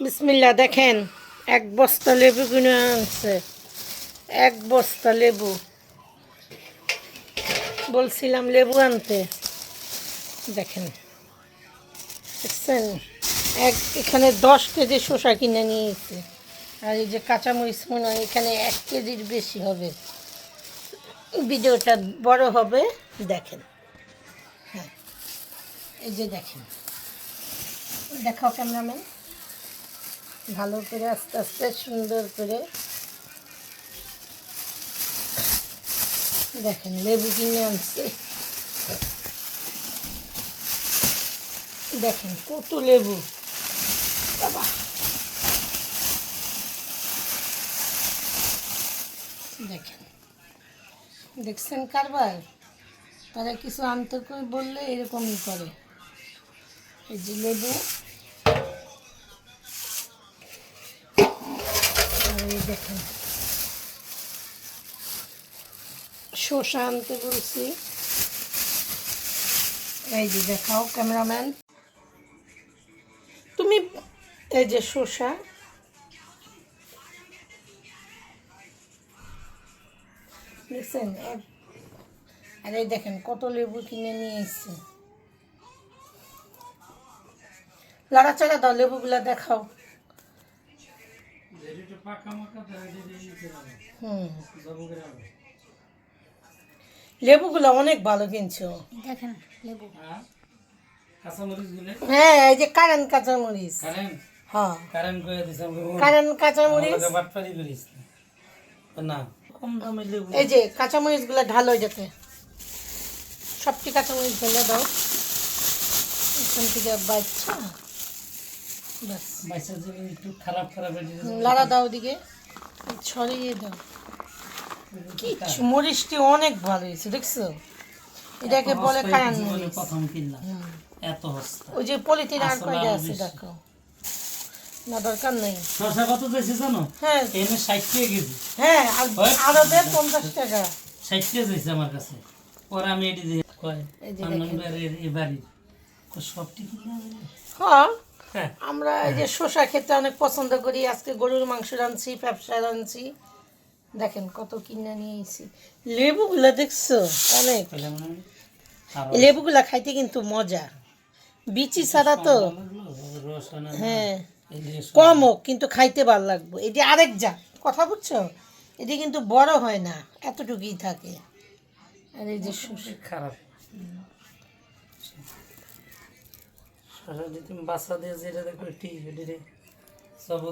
বিসমিল্লাহ দেখেন, এক বস্তা লেবু কিনে আনছে। এক বস্তা লেবু, বলছিলাম লেবু আনতে। দেখেন, দেখছেন, এখানে 10 কেজি শসা কিনে নিয়েছে। আর এই যে কাঁচামরিচ মনে হয় এখানে 1 কেজির বেশি হবে। ভিডিওটা বড় হবে, দেখেন। হ্যাঁ, এই যে দেখেন, দেখাও ক্যামেরাম্যান, ভালো করে আস্তে আস্তে সুন্দর করে দেখেন। লেবু কিনে আনছে, দেখেন কত লেবু বাবা। দেখেন, দেখছেন কারবার, তারা কিছু আনতে করে বললে এরকমই করে। এই যে লেবু, আর এই দেখেন শসা আনতে বলছি। এই যে দেখাও ক্যামেরাম্যান তুমি, এই যে শসা, দেখছেন। আর এই দেখেন কত লেবু কিনে নিয়ে এসছে। লড়াচড়া দাও, লেবুগুলা দেখাও। লেবুগুলা অনেক ভালো কিনছো, দেখেন লেবু। হ্যাঁ, এই যে কারেন্ট কাঁচামরিচ। হ্যাঁ, কারেন্ট কাঁচামরিচ না, এই যে কাঁচামরিচ গুলা ঢালো যাতে। সবটি কাঁচামরিচ ঢেলে দাও এখান থেকে। বাচ্চা লাড়া দাও, দিকে ছড়িয়ে দাও। কি মরিচটি অনেক ভালো হয়েছে, দেখছো। এটাকে বলে কারেন্ট মরিচ। ওই যে পলিথিন আর কয়টা আছে দেখো, না দরকার নেই। শসা কত চাইছে জানো? হ্যাঁ, এনে 60 টাকা কেজি। হ্যাঁ, আরো দে 50 টাকা। 60 টাকা চাইছে আমার কাছে। পরে আমি এটি দিয়ে কয় এবারে সবটি কিনে হ্যাঁ, আমরা এই যে শসা খেতে অনেক পছন্দ করি। আজকে গরুর মাংস রাঁধছি, ব্যবসা রাঁধছি। দেখেন কত কিনে নিয়ে এসেছি। লেবুগুলা দেখছো অনেক, লেবুগুলা খাইতে কিন্তু মজা, বিচি ছাড়া তো। হ্যাঁ, কম হোক কিন্তু খাইতে ভালো লাগবে। এটি আরেক যা কথা বুঝছো, এটি কিন্তু বড় হয় না, এতটুকুই থাকে। আর এই যে খারাপ বাচ্চা দিয়ে যেটা দেখো ঠিক সব